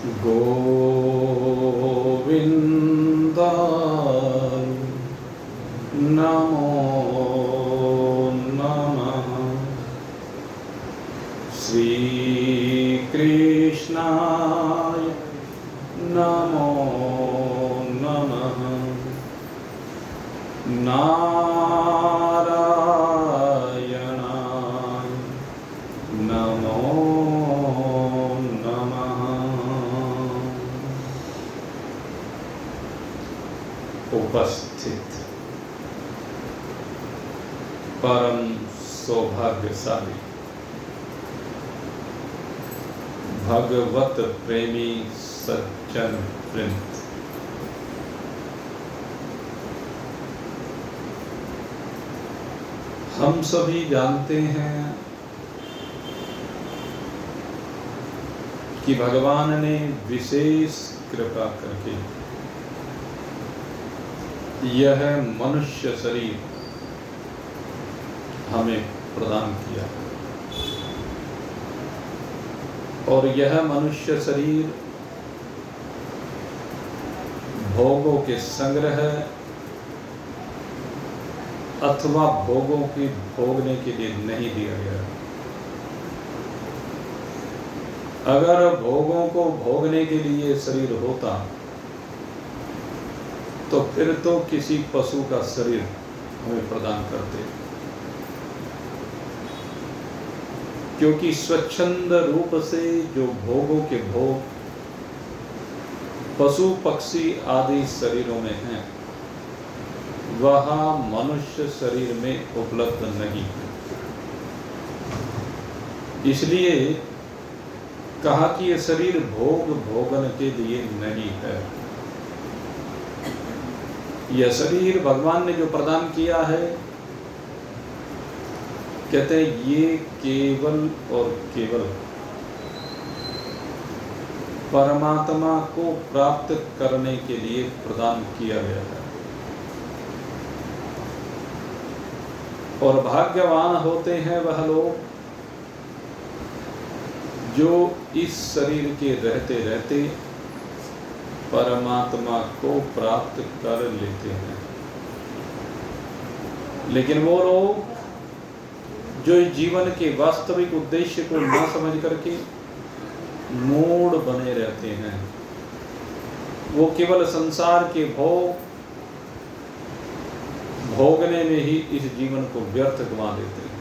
गोविन्दाय नमो नमः। श्रीकृष्णाय नमो नमः। नारायणाय नमो नमः। उपस्थित परम सौभाग्यशाली भगवत प्रेमी सज्जन वृंद, हम सभी जानते हैं कि भगवान ने विशेष कृपा करके यह मनुष्य शरीर हमें प्रदान किया और यह मनुष्य शरीर भोगों के संग्रह अथवा भोगों की भोगने के लिए नहीं दिया गया। अगर भोगों को भोगने के लिए शरीर होता तो फिर तो किसी पशु का शरीर हमें प्रदान करते, क्योंकि स्वच्छंद रूप से जो भोगों के भोग पशु पक्षी आदि शरीरों में हैं वह मनुष्य शरीर में उपलब्ध नहीं है। इसलिए कहा कि यह शरीर भोग भोगन के लिए नहीं है। यह शरीर भगवान ने जो प्रदान किया है, कहते हैं ये केवल और केवल परमात्मा को प्राप्त करने के लिए प्रदान किया गया है। और भाग्यवान होते हैं वह लोग जो इस शरीर के रहते रहते परमात्मा को प्राप्त कर लेते हैं। लेकिन वो लोग जो इस जीवन के वास्तविक उद्देश्य को न समझ करके मूढ़ बने रहते हैं, वो केवल संसार के भोगने में ही इस जीवन को व्यर्थ गंवा देते हैं।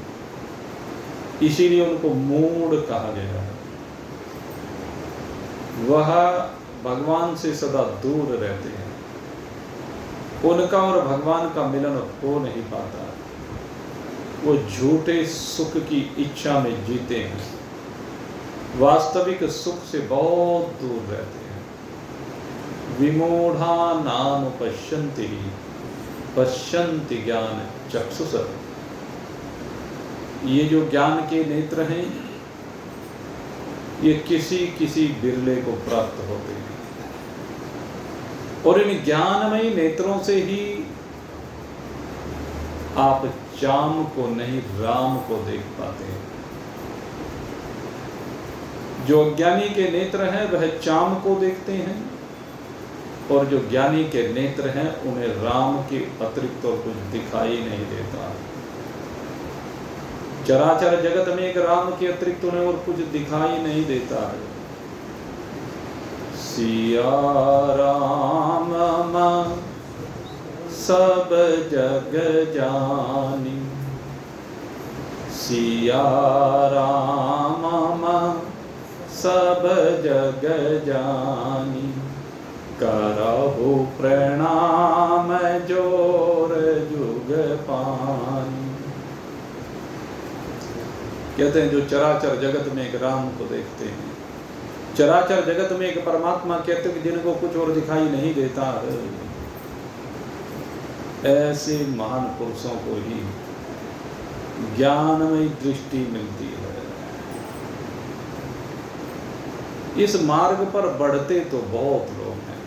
इसीलिए उनको मूढ़ कहा गया है। वह भगवान से सदा दूर रहते हैं, उनका और भगवान का मिलन हो नहीं पाता। वो झूठे सुख की इच्छा में जीते हैं, वास्तविक सुख से बहुत दूर रहते हैं। विमूढ़ा नाम पश्यन्ति ज्ञान चक्षुष। ये जो ज्ञान के नेत्र हैं ये किसी किसी बिरले को प्राप्त होते हैं और इन ज्ञानमयी नेत्रों से ही आप चाम को नहीं राम को देख पाते हैं। जो अज्ञानी के नेत्र हैं वह चाम को देखते हैं और जो ज्ञानी के नेत्र हैं उन्हें राम के अतिरिक्त और कुछ दिखाई नहीं देता। चराचर जगत में एक राम के अतिरिक्त उन्हें और कुछ दिखाई नहीं देता है। सिया राम सब जग जानी, सिया राम सब जग जानी, करहु प्रणाम जोर जुग पानी। कहते हैं जो चराचर जगत में एक राम को देखते हैं, चराचर जगत में एक परमात्मा कहते हैं जिनको कुछ और दिखाई नहीं देता है, ऐसे महान पुरुषों को ही ज्ञानमयी दृष्टि मिलती है। इस मार्ग पर बढ़ते तो बहुत लोग हैं,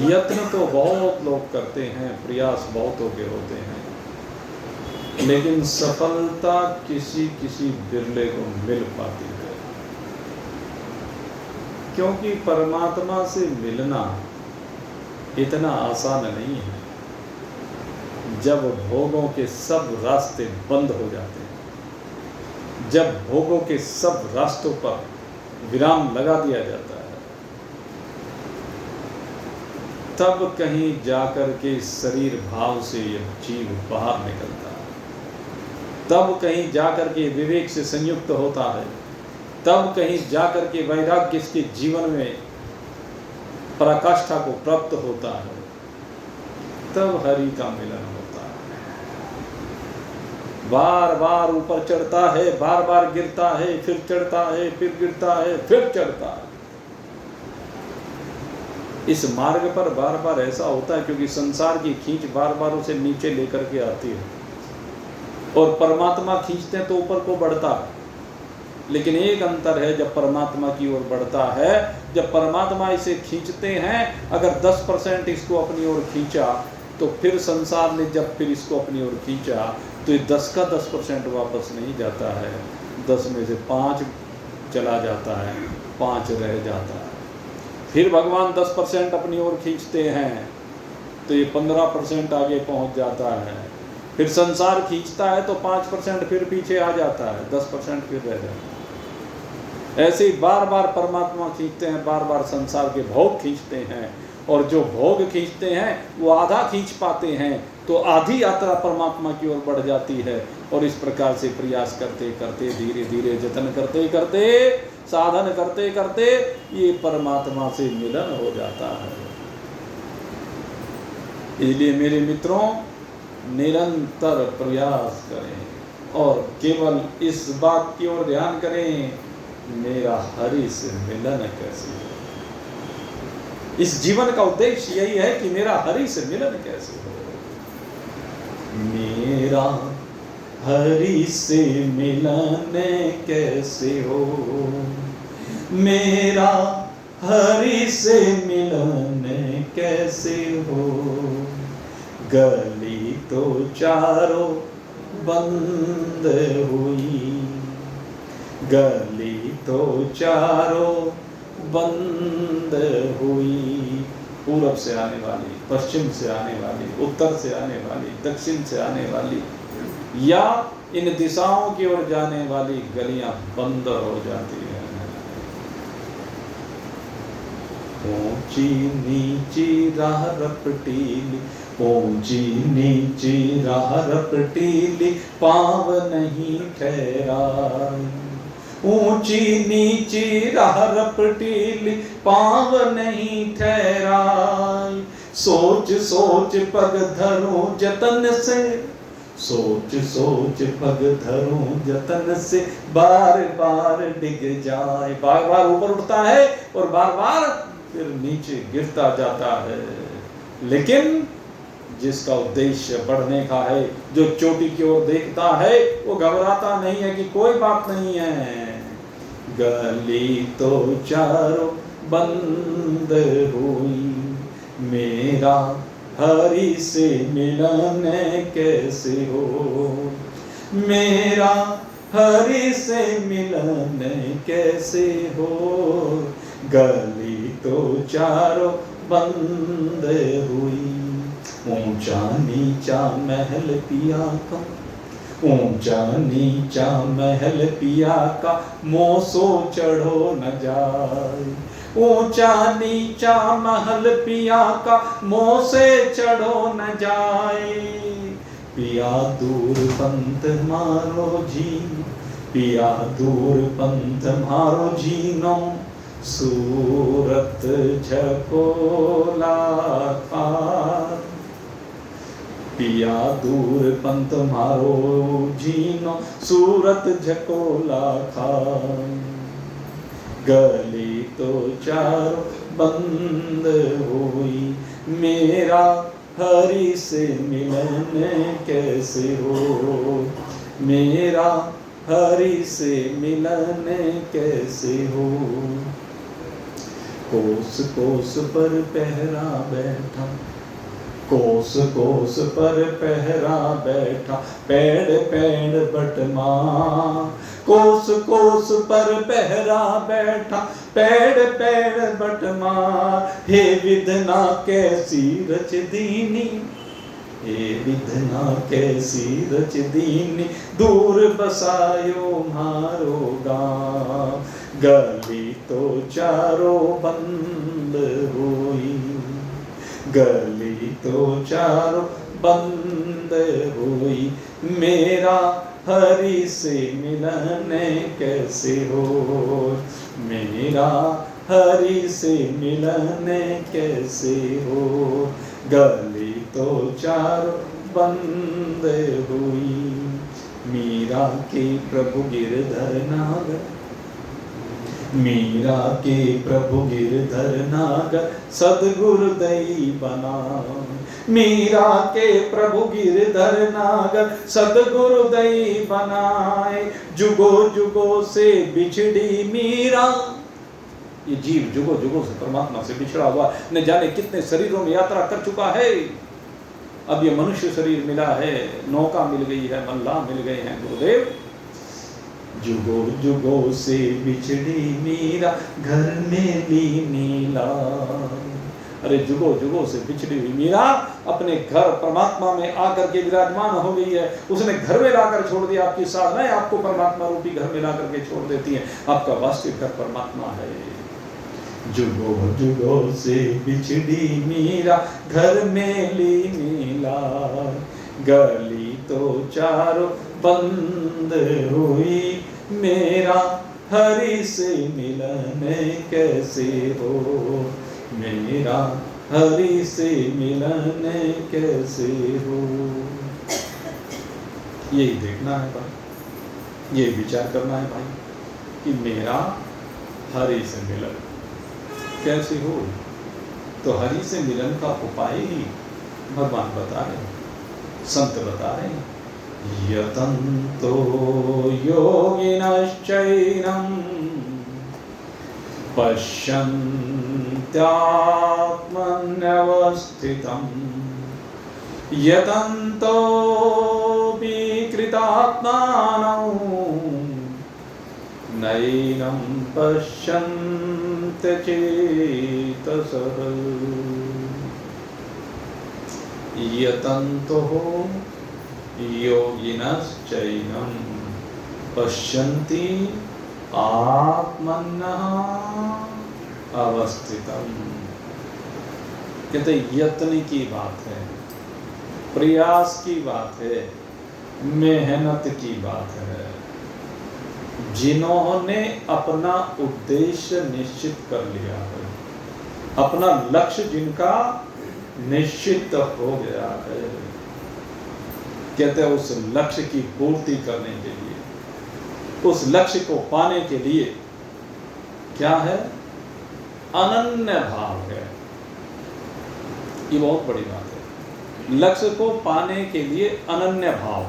यत्न तो बहुत लोग करते हैं, प्रयास बहुतों के होते हैं, लेकिन सफलता किसी किसी बिरले को मिल पाती है। क्योंकि परमात्मा से मिलना इतना आसान नहीं है। जब भोगों के सब रास्ते बंद हो जाते हैं, जब भोगों के सब रास्तों पर विराम लगा दिया जाता है, तब कहीं जाकर के शरीर भाव से यह जीव बाहर निकलता है, तब कहीं जाकर के विवेक से संयुक्त होता है, तब कहीं जाकर के वैराग्य इसके जीवन में पराकाष्ठा को प्राप्त होता है, तब हरि का मिलन होता है। बार बार ऊपर चढ़ता है, बार बार गिरता है, फिर चढ़ता है, फिर गिरता है, फिर चढ़ता है। इस मार्ग पर बार बार ऐसा होता है क्योंकि संसार की खींच बार बार उसे नीचे लेकर के आती है, और परमात्मा खींचते हैं तो ऊपर को बढ़ता है। लेकिन एक अंतर है, जब परमात्मा की ओर बढ़ता है, जब परमात्मा इसे खींचते हैं, अगर 10% इसको अपनी ओर खींचा, तो फिर संसार ने जब फिर इसको अपनी ओर खींचा, तो ये 10 का 10% वापस नहीं जाता है, 10 में से 5 चला जाता है, 5 रह जाता है। फिर भगवान 10% अपनी ओर खींचते हैं, तो ये 15% आगे पहुंच जाता है। फिर संसार खींचता है तो 5% फिर पीछे आ जाता है, 10% फिर रह जाता है। ऐसे ही बार बार परमात्मा खींचते हैं, बार बार संसार के भोग खींचते हैं, और जो भोग खींचते हैं वो आधा खींच पाते हैं, तो आधी यात्रा परमात्मा की ओर बढ़ जाती है। और इस प्रकार से प्रयास करते करते, धीरे धीरे जतन करते करते, साधन करते करते ये परमात्मा से मिलन हो जाता है। इसलिए मेरे मित्रों, निरंतर प्रयास करें और केवल इस बात की ओर ध्यान करें, मेरा हरि से मिलन कैसे हो। इस जीवन का उद्देश्य यही है कि मेरा हरि से मिलन कैसे हो। मेरा हरि से मिलन कैसे हो, मेरा हरि से मिलन कैसे हो। गली तो चारों बंद हुई, गली तो चारों बंद हुई। पूरब से आने वाली, पश्चिम से आने वाली, उत्तर से आने वाली, दक्षिण से आने वाली, या इन दिशाओं की ओर जाने वाली गलियां बंद हो जाती हैं। ऊंची नीची राह रपटीली, ऊंची नीची राह रपटीली, पाँव नहीं ठहराई। ऊंची नीची राह रपटीली, पाँव नहीं ठहराई। सोच सोच पग धरूं जतन से, सोच सोच पग धरूं जतन से, बार बार डिग जाए। बार बार ऊपर उठता है और बार बार फिर नीचे गिरता जाता है। लेकिन जिसका उद्देश्य बढ़ने का है, जो चोटी की ओर देखता है, वो घबराता नहीं है कि कोई बात नहीं है। गली तो चारों बंद हुई, मेरा हरि से मिलन कैसे हो, मेरा हरि से मिलन कैसे हो। गली तो चारों बंद हुई। ऊंचा नीचा महल पिया का, ऊंचा नीचा महल पिया का, मोसो चढ़ो न जाए। ऊंचा नीचा महल पिया का, मोसे चढ़ो न जाए। पिया दूर पंथ मारो जी, पिया दूर पंथ मारो जीनो, सूरत झकोला खार। पिया दूर पंथ मारो जीनो, सूरत झकोला खार। गली तो चारों बंद हुई, मेरा हरि से मिलन कैसे हो, मेरा हरि से मिलन कैसे हो। कोस कोस पर पहरा बैठा, कोस कोस पर पहरा बैठा, पेड़ पेड़ बटमा। कोस कोस पर पहरा बैठा, पेड़ पेड़ बटमा। हे विधना कैसी रच दीनी, हे विधना कैसी रच दीनी, दूर बसायो मारो गाँव। गली तो चारों बंद हुई, गली तो चारों बंद हुई। मेरा हरि से मिलन कैसे हो, मेरा हरि से मिलन कैसे हो। गली तो चारों बंद हुई। मीरा के प्रभु गिरधर नागर, मीरा के प्रभु गिरधर नागर, सदगुरु दई बना। मीरा के प्रभु गिरधर नागर, सदगुरु दई बनाए। जुगो जुगो से बिछड़ी मीरा, ये जीव जुगो जुगो से परमात्मा से बिछड़ा हुआ, न जाने कितने शरीरों में यात्रा कर चुका है। अब ये मनुष्य शरीर मिला है, नौका मिल गई है, मल्लाह मिल गए हैं गुरुदेव। जुगो जुगो से बिछड़ी मीरा, घर में ली नीला। अरे जुगो जुगो से बिछड़ी हुई मीरा अपने घर परमात्मा में आकर के विराजमान हो गई है। उसने घर में लाकर छोड़ दिया। आपकी साधनाएं आपको परमात्मा रूपी घर में लाकर के छोड़ देती हैं। आपका वास्तविक घर परमात्मा है। जुगो जुगो से बिछड़ी मीरा, घर में ली नीला। गली तो चारों बंद हुई, मेरा हरि से मिलन कैसे हो, मेरा हरि से मिलन कैसे हो। यही देखना है भाई, ये विचार करना है भाई कि मेरा हरि से मिलन कैसे हो। तो हरि से मिलन का उपाय ही भगवान बता रहे हैं, संत बता रहे हैं। यतन्तो योगिनश्चैनं पश्यन्त्यात्मन्यवस्थितं, यतन्तो विकृतात्मानौ नैनं पश्यन्त्यचेतसः। यतन्तो योगिनश्चैनं पश्यन्ति आत्मन्यः अवस्थितम्। कहते यत्न की बात है, प्रयास की बात है, मेहनत की बात है। जिन्होंने अपना उद्देश्य निश्चित कर लिया है, अपना लक्ष्य जिनका निश्चित हो गया है, कहते हैं उस लक्ष्य की पूर्ति करने के लिए, उस लक्ष्य को पाने के लिए क्या है? अनन्य भाव है। ये बहुत बड़ी बात है। लक्ष्य को पाने के लिए अनन्य भाव।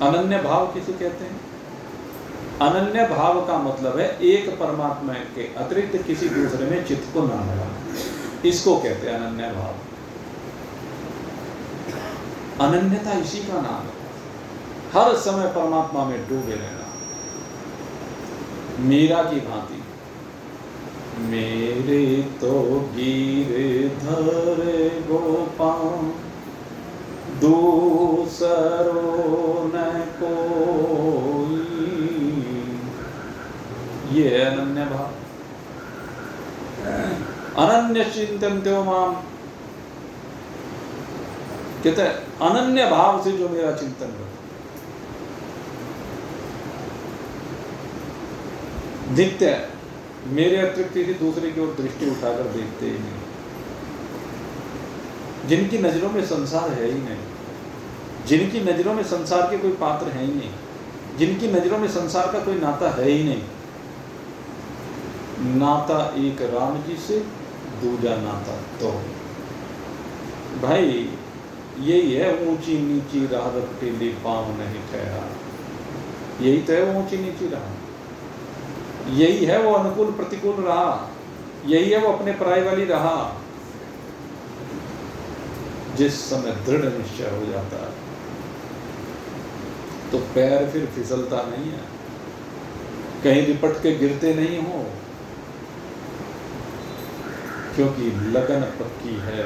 अनन्य भाव किसे कहते हैं? अनन्य भाव का मतलब है एक परमात्मा के अतिरिक्त किसी दूसरे में चित्त को ना लगाना, इसको कहते हैं अनन्य भाव। अनन्यता इसी का नाम है। हर समय परमात्मा में डूबे रहना। मीरा की भांति, मेरे तो गिरधर गोपाल, दूसरो न कोई। ये है अनन्य भाव। अनन्य चिंतन्त्यो माम, कहते हैं अनन्य भाव से जो मेरा चिंतन करता, दिखते हैं मेरे अतिरिक्त किसी दूसरे की ओर दृष्टि उठाकर देखते ही नहीं, जिनकी नजरों में संसार है ही नहीं, जिनकी नजरों में संसार के कोई पात्र है ही नहीं, जिनकी नजरों में संसार का कोई नाता है ही नहीं। नाता एक राम जी से, दूजा नाता तो भाई यही है। ऊंची नीची राह रखेली पाँव नहीं ठहरा, यही तो है वो ऊंची नीची राह, यही है वो अनुकूल प्रतिकूल राह, यही है वो अपने पराई वाली राह। जिस समय दृढ़ निश्चय हो जाता है तो पैर फिर फिसलता नहीं है, कहीं लिपट के गिरते नहीं हो, क्योंकि लगन पक्की है।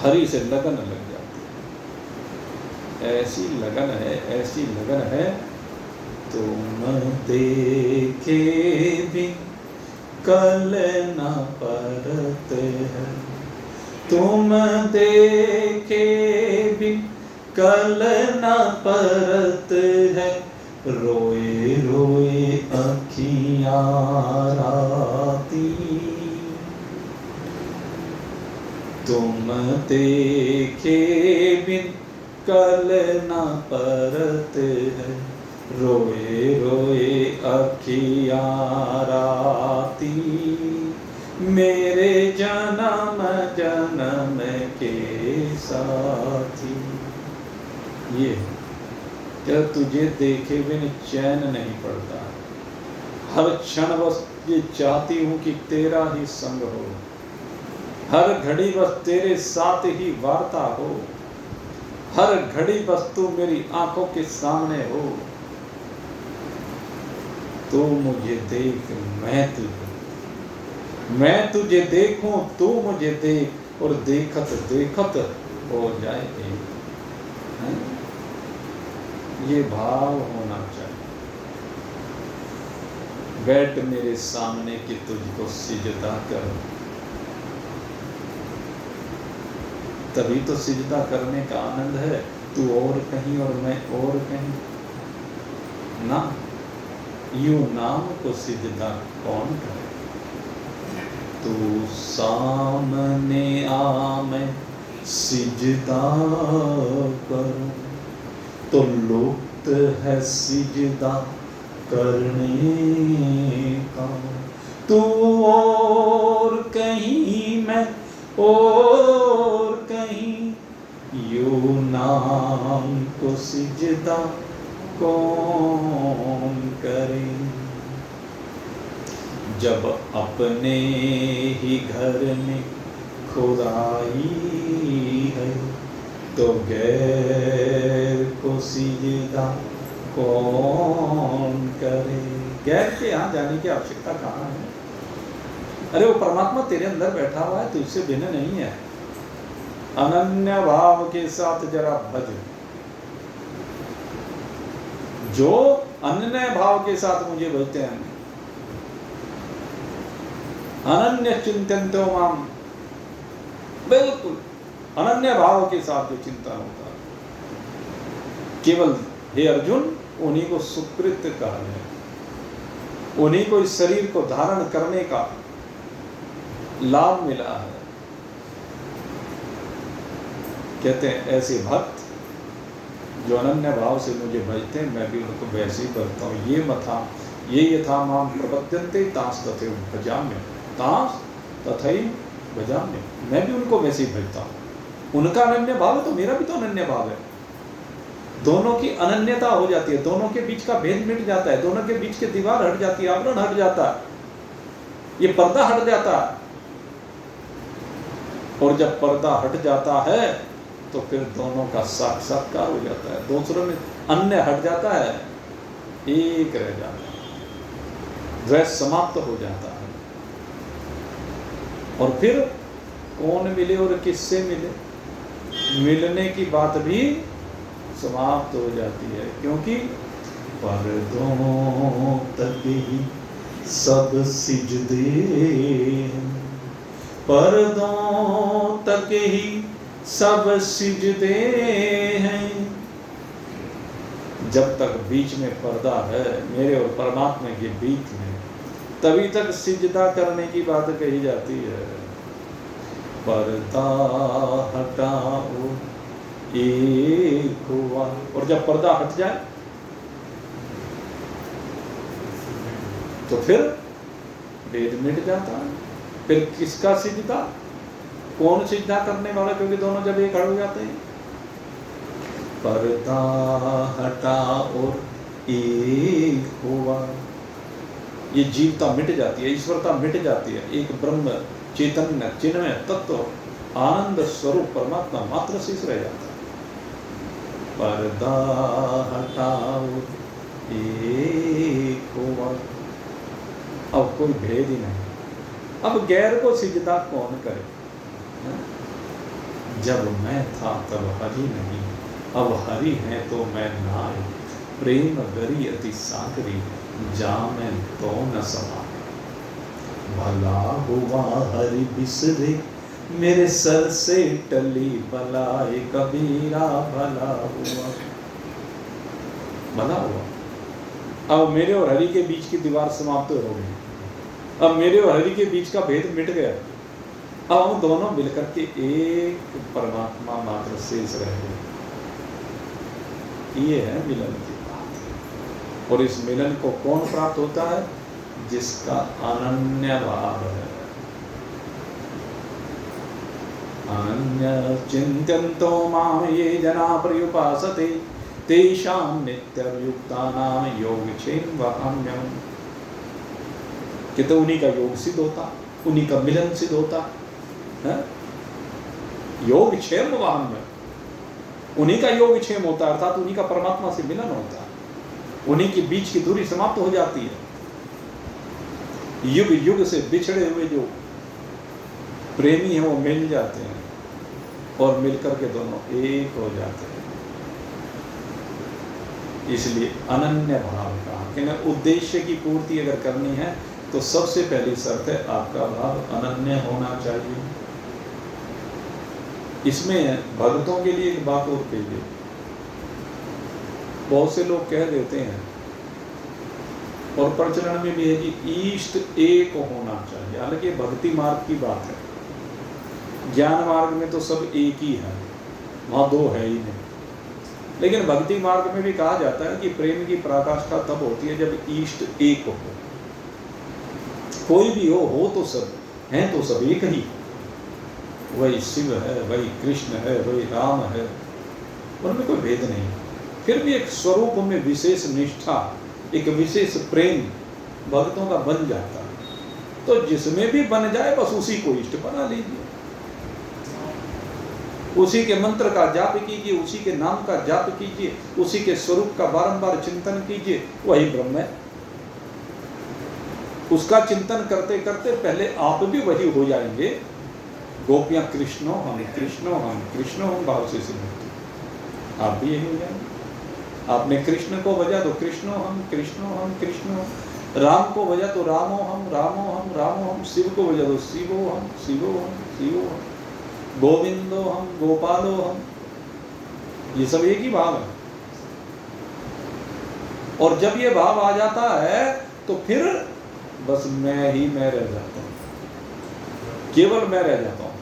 हरि से लगन लग जाती है, ऐसी लगन है, ऐसी लगन है। तुम देखे भी कल न परते हैं, तुम देखे भी कल न परत है, रोए रोए अखियाँ राती। तुम देखे बिन कल न परत है, रोए रोए अखियाँ राती। मेरे जन्म जन्म के साथी। ये क्या तुझे देखे बिन चैन नहीं पड़ता, हर क्षण बस ये चाहती हूँ कि तेरा ही संग हो, हर घड़ी बस तेरे साथ ही वार्ता हो, हर घड़ी बस तू मेरी आंखों के सामने हो। तू मुझे देख मैं तुझे देखूं, तू मुझे देख, और देखत देखत हो जाए एक। ये भाव होना चाहिए। बैठ मेरे सामने कि तुझको सिजदा कर, तभी तो सिजदा करने का आनंद है। तू और कहीं और मैं और कहीं ना, यूं नाम को सिजदा कौन करे। तू सामने आ मैं सिजदा करूं, तो लुप्त है सिजदा करने का। तू और कहीं मैं और कहीं, यूं नाम को सिजदा कौन करे। जब अपने ही घर में खुदाई है, तो गैर को सिजदा कौन करे। गैर के यहाँ जाने की आवश्यकता कहाँ है? अरे वो परमात्मा तेरे अंदर बैठा हुआ है, तुझसे भिन्न नहीं है। अनन्य भाव के साथ जरा भज। जो अनन्य भाव के साथ मुझे भजते हैं, अनन्य चिंतनतो माम, बिल्कुल अनन्य भाव के साथ जो चिंतन होता है, केवल हे अर्जुन उन्हीं को सुकृत कहा है, उन्हीं को इस शरीर को धारण करने का लाभ मिला है। कहते हैं ऐसे भक्त जो अनन्य भाव से मुझे भजते हैं, मैं भी उनको वैसे ही भजता हूँ। ये यथा माम प्रपद्यन्ते तांस तथैव भजाम्य, तांस तथैव भजाम्य। मैं भी उनको वैसे ही भजता हूँ। उनका अनन्य भाव है तो मेरा भी तो अनन्य भाव है। दोनों की अनन्यता हो जाती है, दोनों के बीच का भेद मिट जाता है, दोनों के बीच की दीवार हट जाती है, आवरण हट जाता है, ये पर्दा हट जाता है। और जब पर्दा हट जाता है तो फिर दोनों का साक्षात्कार हो जाता है, दूसरों में अन्य हट जाता है, एक रह जाता है, द्वैत समाप्त हो जाता है। और फिर कौन मिले और किससे मिले, मिलने की बात भी समाप्त हो जाती है, क्योंकि पर्दों तक ही सब सिजदे, पर्दों तक ही सब सिजदे हैं। जब तक बीच में पर्दा है मेरे और परमात्मा के बीच में, तभी तक सिजदा करने की बात कही जाती है। पर्दा हटाओ एक हुआ, और जब पर्दा हट जाए तो फिर भेद मिट जाता है। फिर किसका सिजदा, कौन सिजदा करने वाला, क्योंकि दोनों जब एक हो जाते हैं। पर्दा हटा और एक हुआ, ये जीवता मिट जाती है, ईश्वरता मिट जाती है, एक ब्रह्म चैतन्य चिन्मय तत्व आनंद स्वरूप परमात्मा मात्र शेष रह जाता है। पर्दा हटाओ एक हुआ, अब कोई भेद ही नहीं। अब गैर को सिजदा कौन करे? जब मैं था तब हरि नहीं, अब हरि है तो मैं नाय। प्रेम गरी अति सागरी, जामे तो न समाए। भला हुआ हरि बिसरे, मेरे सर से टली बलाए। कबीरा भला हुआ, भला हुआ। अब मेरे और हरि के बीच की दीवार समाप्त हो गई। अब मेरे और हरि के बीच का भेद मिट गया। अब हम दोनों मिलकर के एक परमात्मा मात्र शेष रह गए। ये है मिलन की बात। और इस मिलन को कौन प्राप्त होता है? जिसका अनन्य भाव है। अनन्य चिंत्यन्तो माम ये जना पर्युपासते, तेषां नित्ययुक्तानां योगक्षेम वहाम्यहम्। कि तो उन्हीं का योग सिद्ध होता, उन्हीं का मिलन सिद्ध होता है। योगक्षेम वहाम्यहम्, उन्हीं का योगक्षेम होता है, अर्थात उन्हीं का परमात्मा से मिलन होता है। उन्हीं के बीच की दूरी समाप्त हो जाती है। युग युग से बिछड़े हुए जो प्रेमी हैं वो मिल जाते हैं और मिलकर के दोनों एक हो जाते हैं। इसलिए अनन्य भाव का कि उद्देश्य की पूर्ति अगर करनी है तो सबसे पहली शर्त है आपका भाव अनन्य होना चाहिए। इसमें भक्तों के लिए एक बात और कहिए। बहुत से लोग कह देते हैं और प्रचलन में भी है कि ईष्ट एक होना चाहिए। हालांकि भक्ति मार्ग की बात है, ज्ञान मार्ग में तो सब एक ही है, वहां दो है ही नहीं। लेकिन भक्ति मार्ग में भी कहा जाता है कि प्रेम की पराकाष्ठा तब होती है जब ईष्ट एक हो। कोई भी हो तो सब हैं, तो सब एक ही। वही शिव है, वही कृष्ण है, वही राम है, उनमें कोई भेद नहीं। फिर भी एक स्वरूप में विशेष निष्ठा, एक विशेष प्रेम भक्तों का बन जाता है। तो जिसमें भी बन जाए बस उसी को इष्ट बना लीजिए, उसी के मंत्र का जाप कीजिए, उसी के नाम का जाप कीजिए, उसी के स्वरूप का बारंबार चिंतन कीजिए, वही ब्रह्म है। उसका चिंतन करते करते पहले आप भी वही हो जाएंगे। गोपियां कृष्णो हम कृष्णो हम कृष्णो हम भाव से सिमरती, आप भी यही हो जाएंगे। आपने कृष्ण को भजा तो कृष्णो हम कृष्णो हम कृष्णो, राम को भजा तो रामो हम रामो हम रामो हम, शिव को भजा तो शिवो हम शिवो हम शिवो हम, गोविंदो हम गोपालो हम, ये सब एक ही भाव है। और जब ये भाव आ जाता है तो फिर बस मैं ही मैं रह जाता हूँ, केवल मैं रह जाता हूँ।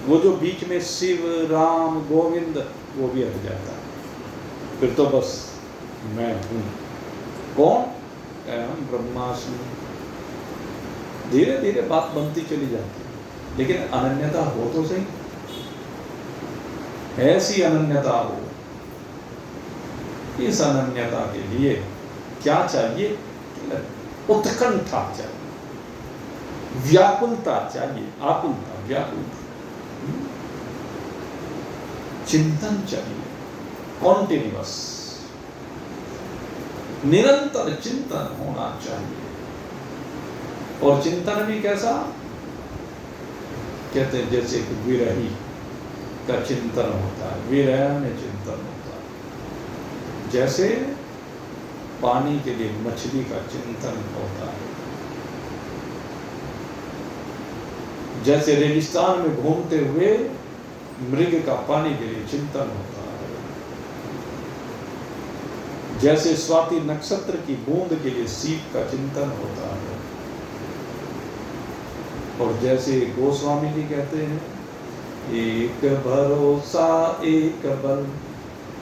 वो जो बीच में शिव राम गोविंद वो भी हट जाता है। फिर तो बस मैं हूँ। कौन? अहम ब्रह्मास्मि। धीरे धीरे बात बनती चली जाती है, लेकिन अनन्यता हो तो सही। ऐसी अनन्यता हो। इस अनन्यता के लिए क्या चाहिए? उत्कंठा चाहिए, व्याकुलता चाहिए, आकुलता व्याकुलता, चिंतन चाहिए, कॉन्टिन्यूअस निरंतर चिंतन होना चाहिए। और चिंतन भी कैसा? कहते हैं जैसे एक विरही का चिंतन होता है, विरह में चिंतन होता है। जैसे पानी के लिए मछली का चिंतन होता है, जैसे रेगिस्तान में घूमते हुए मृग का पानी के लिए चिंतन होता है, जैसे स्वाति नक्षत्र की बूंद के लिए सीप का चिंतन होता है, और जैसे गोस्वामी जी कहते हैं, एक भरोसा एक बल,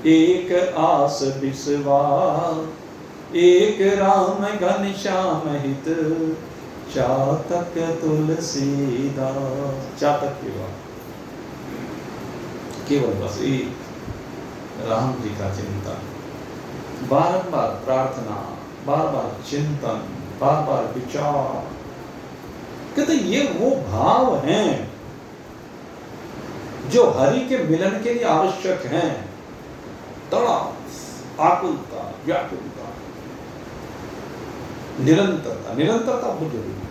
एक आस विश्वास, एक राम घनश्याम हित, चातक तुलसीदास। चातक केवल बस एक राम जी का चिंतन, बारंबार प्रार्थना, बार बार चिंतन, बार बार विचार, कहते ये वो भाव हैं जो हरि के मिलन के लिए आवश्यक हैं। तड़प, आकुलता, व्याकुलता, निरंतरता। निरंतरता बहुत जरूरी है।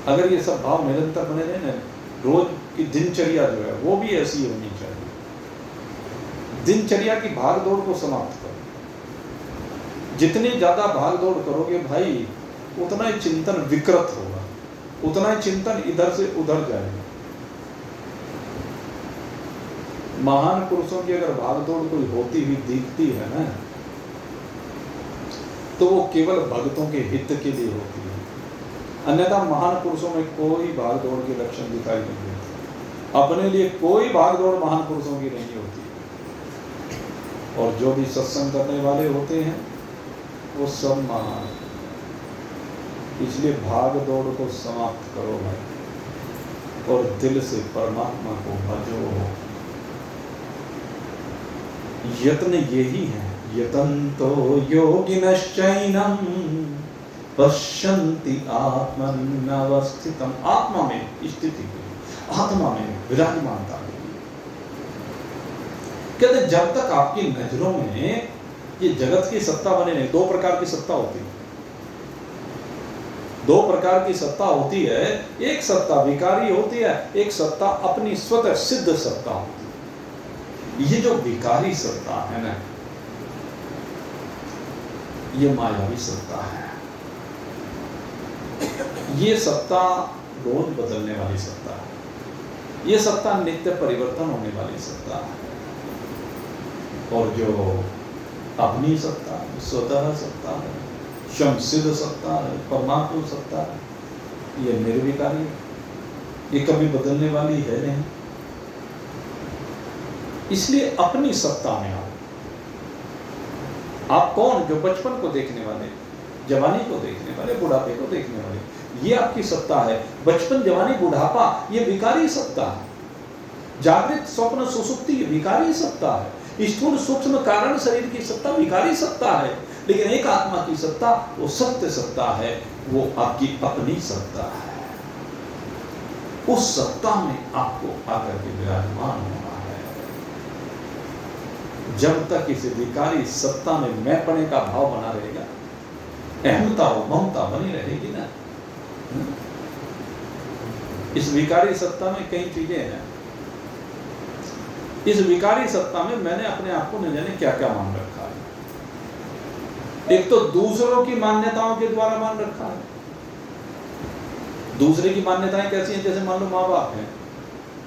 अगर ये सब भाव निरंतर बने रहे ना, रोज की दिनचर्या जो है वो भी ऐसी होनी चाहिए। दिनचर्या की भागदौड़ को समाप्त करो। जितनी ज्यादा भागदौड़ करोगे भाई, उतना ही चिंतन विकृत होगा, उतना ही चिंतन इधर से उधर जाएगा। महान पुरुषों की अगर भागदौड़ कोई होती हुई दिखती है ना, तो वो केवल भक्तों के हित के लिए होती है। अन्यथा महान पुरुषों में कोई भागदौड़ के लक्षण दिखाई नहीं देते। अपने लिए कोई भागदौड़ महान पुरुषों की नहीं होती। और जो भी सत्संग करने वाले होते हैं वो सब महान। इसलिए भागदौड़ को समाप्त करो भाई, और दिल से परमात्मा को भजो। यत्न यही है। यतन्तो योगिनश्चैनं पश्यन्ति आत्मन्यवस्थितम्। आत्मा में स्थिति, आत्मा में विराजमानता। कहते जब तक आपकी नजरों में ये जगत की सत्ता बने नहीं। दो प्रकार की सत्ता होती है। दो प्रकार की सत्ता होती है। एक सत्ता विकारी होती है, एक सत्ता अपनी स्वतः सिद्ध सत्ता होती है। ये जो विकारी सत्ता है ना, ये मायावी सत्ता है। ये सत्ता रोज बदलने वाली सत्ता है। ये सत्ता नित्य परिवर्तन होने वाली सत्ता है। और जो अपनी सत्ता है, स्वतः सत्ता है, स्वयंसिद्ध सत्ता है, परमात्मा सत्ता है, ये निर्विकारी है। ये कभी बदलने वाली है नहीं। इसलिए अपनी सत्ता में आओ। आप कौन? जो बचपन को देखने वाले, जवानी को देखने वाले, बुढ़ापे को देखने वाले, ये आपकी सत्ता है। बचपन, जवानी, बुढ़ापा ये विकारी सत्ता है। जागृत, स्वप्न, सुसुप्ति ये विकारी सत्ता है। स्थूल सूक्ष्म कारण शरीर की सत्ता विकारी सत्ता है। लेकिन एक आत्मा की सत्ता वो सत्य सत्ता है, वो आपकी अपनी सत्ता है। उस सत्ता में आपको आकर के विराजमान होना है। जब तक इस विकारी सत्ता में मैंपने का भाव बना रहेगा, अहमता और ममता बनी रहेगी ना। इस विकारी सत्ता में कई चीजें हैं। इस विकारी सत्ता में मैंने अपने आप को न जाने क्या क्या मान रखा है। एक तो दूसरों की मान्यताओं के द्वारा मान रखा है। दूसरे की मान्यताएं कैसी हैं? जैसे मान लो माँ बाप है,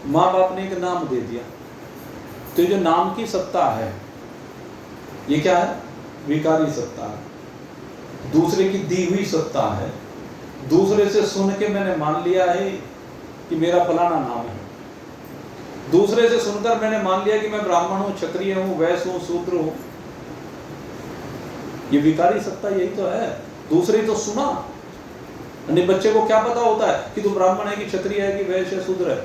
माँ बाप ने एक नाम दे दिया, तो जो नाम की सत्ता है ये क्या है? विकारी सत्ता है। दूसरे की दी हुई सत्ता है। दूसरे से सुन के मैंने मान लिया है कि मेरा फलाना नाम है। दूसरे से सुनकर मैंने मान लिया कि मैं ब्राह्मण हूं, क्षत्रिय हूं, वैश्य हूं, शूद्र हूं। ये विकारी सत्ता यही तो है। दूसरे तो सुना, अन्य बच्चे को क्या पता होता है कि तू ब्राह्मण है कि क्षत्रिय है कि वैश्य है, शूद्र है?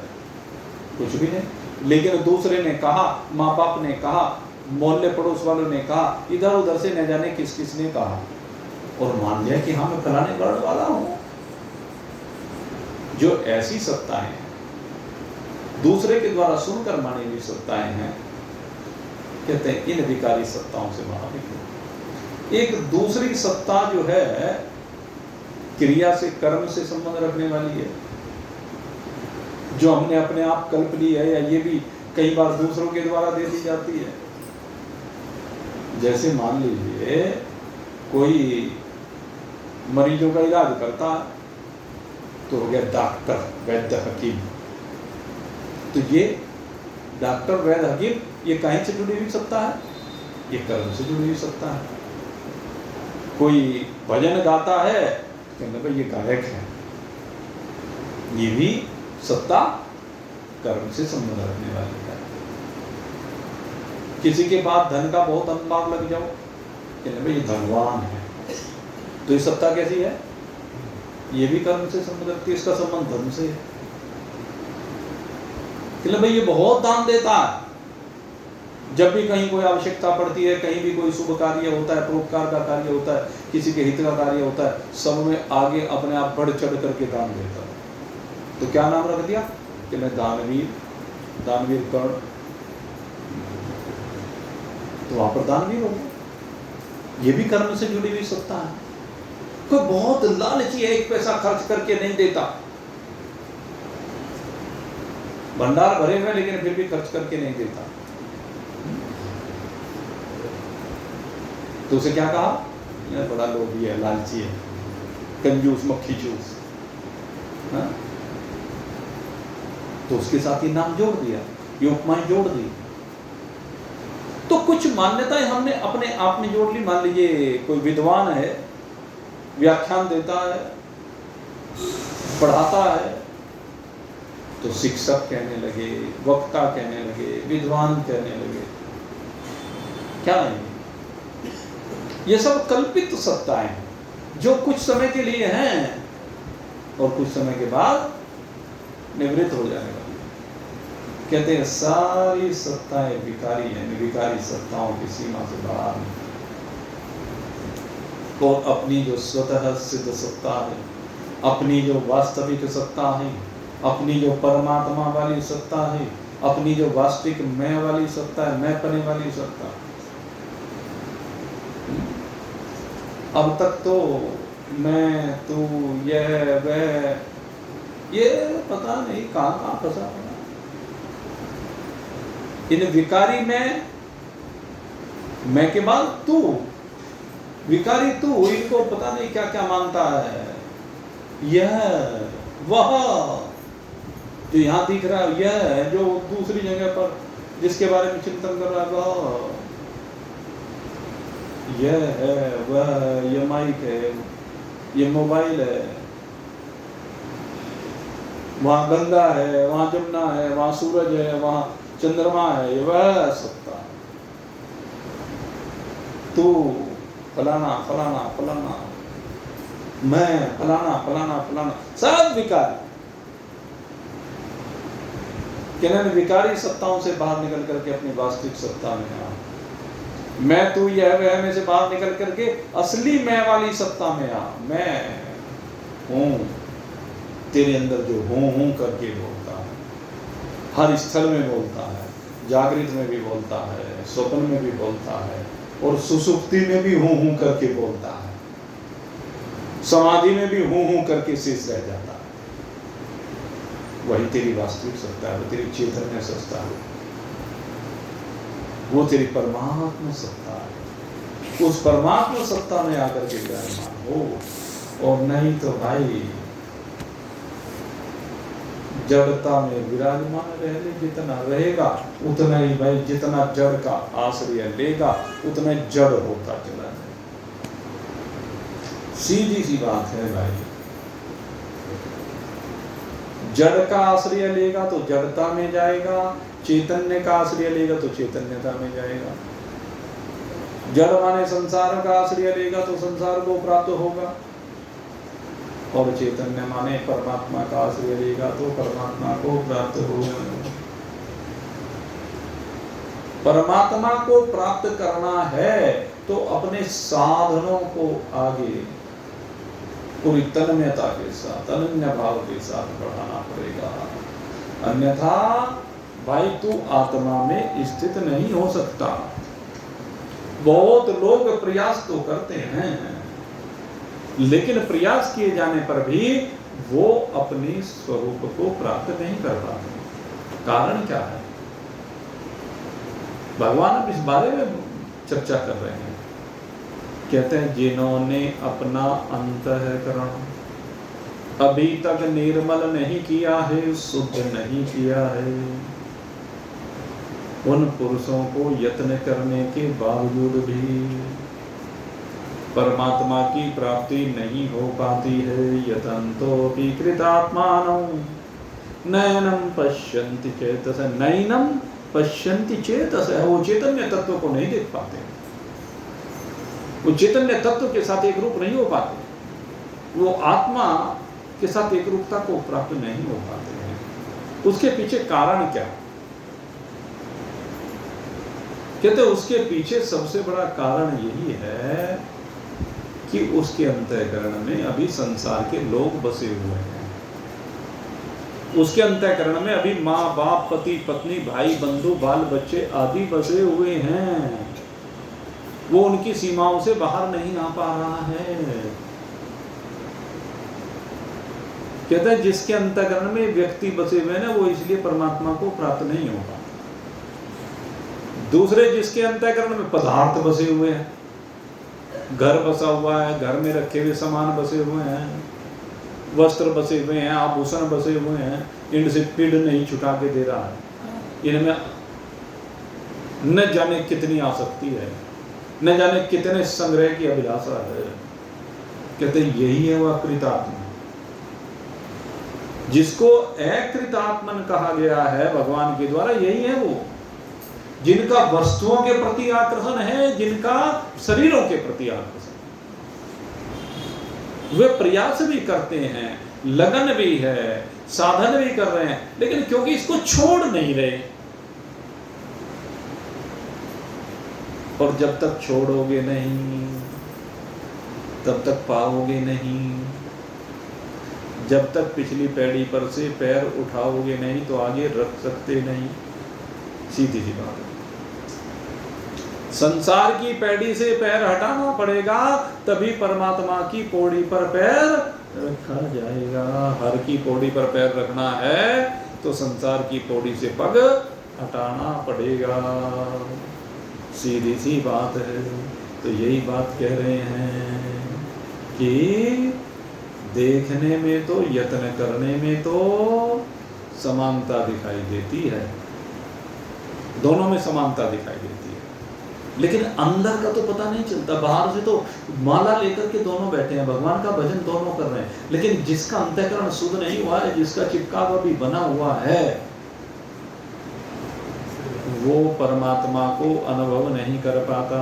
कुछ भी नहीं। लेकिन दूसरे ने कहा, माँ बाप ने कहा, मोहल्ले पड़ोस वालों ने कहा, इधर उधर से न जाने किस किस ने कहा, और मान लिया कि हाँ मैं फलाने वर्ण वाला हूं। जो ऐसी सत्ताएं हैं, दूसरे के द्वारा सुनकर मानी हुई सत्ताएं हैं, कहते हैं इन विकारी सत्ताओं से बाहर निकलो। एक दूसरी सत्ता जो है क्रिया से, कर्म से संबंध रखने वाली है, जो हमने अपने आप कल्प ली है, या ये भी कई बार दूसरों के द्वारा दे दी जाती है। जैसे मान लीजिए कोई मरीजों का इलाज करता है, तो हो गया डॉक्टर, वैद्य, हकीम। तो ये डॉक्टर, वैद्य, हकीम ये कहीं से जुड़ी हुई सत्ता है? ये कर्म से जुड़ी हुई सत्ता है। कोई भजन गाता है, कहने भाई ये गायक है, ये भी सत्ता कर्म से संबंध रखने वाली है। किसी के बाद धन का बहुत अनुमान लग जाओ, कहने भाई ये धनवान है, तो ये सत्ता कैसी है? ये भी कर्म से संबंध रखती है। इसका संबंध धर्म से है। कहने भाई ये बहुत दान देता है, जब भी कहीं कोई आवश्यकता पड़ती है, कहीं भी कोई शुभ कार्य होता है, परोपकार का कार्य होता है, किसी के हित का कार्य होता है, सब में आगे अपने आप बढ़ चढ़ करके दान देता है। तो क्या नाम रख दिया कि मैं दानवीर, दानवीर कर्ण। तो वहां पर दानवीर हो गया। ये भी कर्म से जुड़ी हुई सत्ता है। कोई बहुत लालची है, एक पैसा खर्च करके नहीं देता, भंडार भरे हुए लेकिन फिर भी खर्च करके नहीं देता, तो उसे क्या कहा? यह बड़ा लोभी है, लालची है, कंजूस, मक्खी चूस। तो उसके साथ ही नाम जोड़ दिया, ये उपमाएं जोड़ दी। तो कुछ मान्यताएं हमने अपने आप में जोड़ ली। मान लीजिए कोई विद्वान है, व्याख्यान देता है, पढ़ाता है, तो शिक्षक कहने लगे, वक्ता कहने लगे, विद्वान कहने लगे। क्या है ये सब कल्पित सत्ताएं जो कुछ समय के लिए हैं और कुछ समय के बाद निवृत्त हो जाने वाली। कहते हैं सारी सत्ताएं विकारी हैं, विकारी सत्ताओं की सीमा से बाहर नहीं। और अपनी जो स्वतः सिद्ध सत्ता है, अपनी जो वास्तविक सत्ता है, अपनी जो परमात्मा वाली सत्ता है, अपनी जो वास्तविक मैं वाली सत्ता है, मैं पने वाली सत्ता। अब तक तो मैं, तू, यह, वह, ये पता नहीं कहाँ कहाँ फंसा पड़ा। इन विकारी मैं के बाद तू, विकारी तू, इनको पता नहीं क्या क्या मानता है। यह वह जो यहाँ दिख रहा है, यह जो दूसरी जगह पर जिसके बारे में चिंतन कर रहा है, वह यह है, वह है, ये माइक है, ये मोबाइल है, वहाँ गंगा है, वहाँ जमुना है, वहाँ सूरज है, वहाँ चंद्रमा है, ये वह सत्ता। तू फलाना फलाना फलाना, मैं फलाना फलाना फलाना, सब विकारी। कहने विकारी सत्ताओं से बाहर निकल करके अपनी वास्तविक सत्ता में आ। मैं, तू, यह, वह में से बाहर निकल करके असली मैं वाली सत्ता में आ। मैं हूं, तेरे अंदर जो हूं करके बोलता है, हर स्थल में बोलता है, जागृत में भी बोलता है, स्वप्न में भी बोलता है, और सुसुप्ति में भी हूं करके बोलता है, समाधि में भी हूं करके शेष रह जाता है। वही तेरी वास्तविक सत्ता है, वो तेरी चैतन्य सत्ता है, वो तेरी परमात्मा सत्ता है। उस परमात्मा सत्ता में आकर के विराजमान हो। और नहीं तो भाई जड़ता में विराजमान रहने, जितना रहेगा उतना ही भाई, जितना जड़ का आश्रय लेगा उतना जड़ होता चला जाएगा। सीधी सी बात है भाई। जड़ का आश्रय लेगा तो जड़ता में जाएगा, चैतन्य का आश्रय लेगा तो चैतन्यता में जाएगा। जड़ माने संसार का आश्रय लेगा तो संसार को प्राप्त होगा, और चैतन्य माने परमात्मा का आश्रय लेगा तो परमात्मा को प्राप्त होगा। परमात्मा को प्राप्त करना है तो अपने साधनों को आगे पूरी तन्मयता के साथ, अनन्य भाव के साथ बढ़ाना पड़ेगा। अन्यथा भाई तू आत्मा में स्थित नहीं हो सकता। बहुत लोग प्रयास तो करते हैं, लेकिन प्रयास किए जाने पर भी वो अपने स्वरूप को प्राप्त नहीं कर पाते। कारण क्या है? भगवान अब इस बारे में चर्चा कर रहे हैं। कहते हैं जिन्होंने अपना अंतःकरण अभी तक निर्मल नहीं किया है, शुद्ध नहीं किया है, उन पुरुषों को यत्न करने के बावजूद भी परमात्मा की प्राप्ति नहीं हो पाती है। यतन्तोऽपि कृतात्मानौ नैनं पश्यन्ति चेतसः, नैनं पश्यन्ति चेतसः, वो चैतन्य तत्व को नहीं देख पाते, वो चैतन्य तत्व के साथ एक रूप नहीं हो पाते, वो आत्मा के साथ एक रूपता को प्राप्त नहीं हो पाते हैं। उसके पीछे कारण क्या? कहते उसके पीछे सबसे बड़ा कारण यही है कि उसके अंतःकरण में अभी संसार के लोग बसे हुए हैं। उसके अंतःकरण में अभी माँ बाप, पति पत्नी, भाई बंधु, बाल बच्चे आदि बसे हुए हैं। वो उनकी सीमाओं से बाहर नहीं आ पा रहा है। कहते हैं जिसके अंतःकरण में व्यक्ति बसे हुए हैं ना, वो इसलिए परमात्मा को प्राप्त नहीं हो पाता। दूसरे जिसके अंतःकरण में पदार्थ बसे हुए हैं, घर बसा हुआ है, घर में रखे हुए सामान बसे हुए हैं, वस्त्र बसे हुए हैं, आभूषण बसे हुए हैं, इनसे पीड़ नहीं छुटा के दे रहा है। इनमें न जाने कितनी आसक्ति है, न जाने कितने संग्रह की अभिलाषा है। कहते यही है वह कृतात्मा, जिसको अकृतात्मन कहा गया है भगवान के द्वारा। यही है वो जिनका वस्तुओं के प्रति आकर्षण है, जिनका शरीरों के प्रति आकर्षण। वे प्रयास भी करते हैं, लगन भी है, साधन भी कर रहे हैं, लेकिन क्योंकि इसको छोड़ नहीं रहे। और जब तक छोड़ोगे नहीं तब तक पाओगे नहीं। जब तक पिछली पैड़ी पर से पैर उठाओगे नहीं तो आगे रख सकते नहीं। सीधी सी बात है। संसार की पैड़ी से पैर हटाना पड़ेगा, तभी परमात्मा की पौड़ी पर पैर रखा जाएगा। हर की पौड़ी पर पैर रखना है तो संसार की पौड़ी से पग हटाना पड़ेगा। सीधी सी बात है। तो यही बात कह रहे हैं कि देखने में तो, यत्न करने में तो समानता दिखाई देती है, दोनों में समानता दिखाई देती है, लेकिन अंदर का तो पता नहीं चलता। बाहर से तो माला लेकर के दोनों बैठे हैं, भगवान का भजन दोनों कर रहे हैं, लेकिन जिसका अंतःकरण शुद्ध नहीं हुआ है, जिसका चिपकाव अभी बना हुआ है, वो परमात्मा को अनुभव नहीं कर पाता।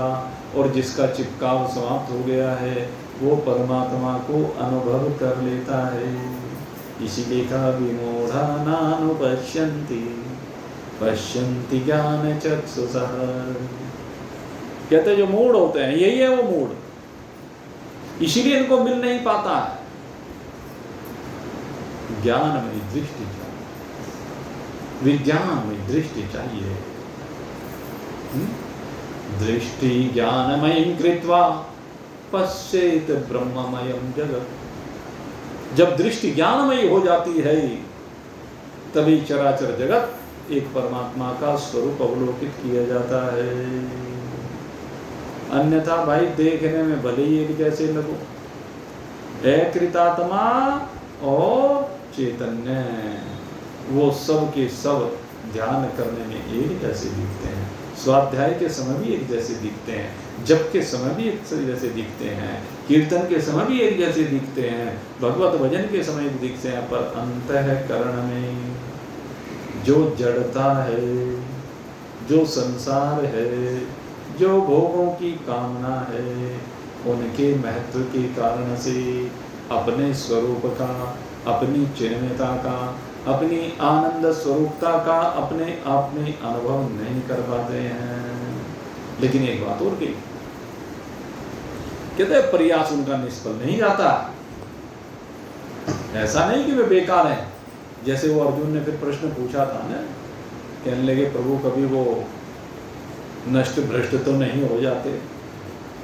और जिसका चिपकाव समाप्त हो गया है, वो परमात्मा को अनुभव कर लेता है। इसीलिए कहा विमूढ़ा नानुपश्यन्ति पश्यन्ति ज्ञान चक्षुषः। कहते जो मूढ़ होते हैं, यही है वो मूढ़, इसीलिए इनको मिल नहीं पाता है। ज्ञान में दृष्टि चाहिए, विज्ञान में दृष्टि चाहिए। दृष्टि ज्ञानमयीं कृत्वा पश्येत ब्रह्ममयं जगत्। जब दृष्टि ज्ञानमयी हो जाती है, तभी चराचर जगत एक परमात्मा का स्वरूप अवलोकित किया जाता है। अन्यथा भाई देखने में भले ही एक जैसे लगो, अकृतात्मा और चैतन्य वो सब के सब ध्यान करने में एक जैसे दिखते हैं, स्वाध्याय के समय भी एक जैसे दिखते हैं, जप के समय भी एक जैसे दिखते हैं, कीर्तन के समय भी एक जैसे दिखते हैं, भगवत भजन के समय भी दिखते हैं, पर अंतःकरण में जो जड़ता है, जो संसार है, जो भोगों की कामना है, उनके महत्व के कारण से अपने स्वरूप का, अपनी चिन्मयता का, अपनी आनंद स्वरूपता का अपने आप में अनुभव नहीं कर पाते हैं। लेकिन एक बात और की, कहते प्रयास उनका निष्फल नहीं जाता। ऐसा नहीं कि वे बेकार हैं। जैसे वो अर्जुन ने फिर प्रश्न पूछा था ना, कहने लगे प्रभु कभी वो नष्ट भ्रष्ट तो नहीं हो जाते?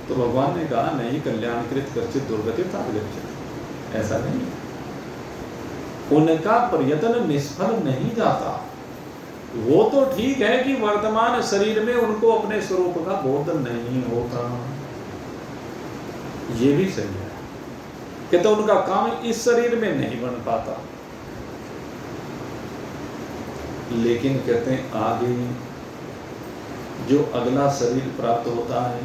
तो भगवान ने कहा नहीं, कल्याणकृत कश्चित दुर्गतिर्तात गच्छति। ऐसा नहीं, उनका प्रयत्न निष्फल नहीं जाता। वो तो ठीक है कि वर्तमान शरीर में उनको अपने स्वरूप का बोध नहीं होता, ये भी सही है कि तो उनका काम इस शरीर में नहीं बन पाता। लेकिन कहते हैं आगे जो अगला शरीर प्राप्त होता है,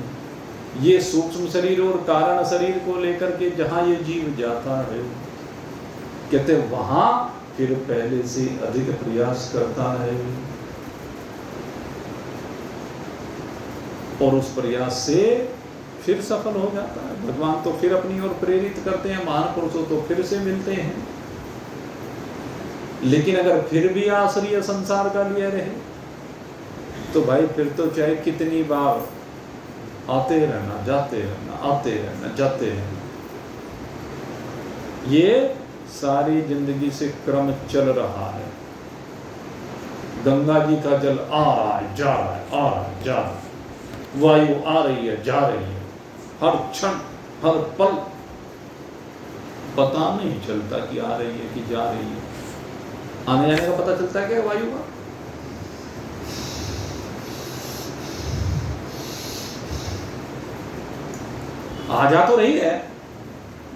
ये सूक्ष्म शरीर और कारण शरीर को लेकर के जहां ये जीव जाता है, कहते वहां फिर पहले से अधिक प्रयास करता है और उस प्रयास से फिर सफल हो जाता है। भगवान तो फिर अपनी ओर प्रेरित करते हैं, महान पुरुषों तो फिर से मिलते हैं। लेकिन अगर फिर भी आश्रय संसार का लिए रहे तो भाई फिर तो चाहे कितनी बार आते रहना, जाते रहना, आते रहना, जाते रहना, ये सारी जिंदगी से क्रम चल रहा है। गंगा जी का जल आ रहा है, जा रहा है, आ रहा है, जा रहा है, वायु आ रही है, जा रही है, हर क्षण हर पल पता नहीं चलता कि आ रही है कि जा रही है। आने जाने का पता चलता है क्या वायु का? आ जा तो रही है,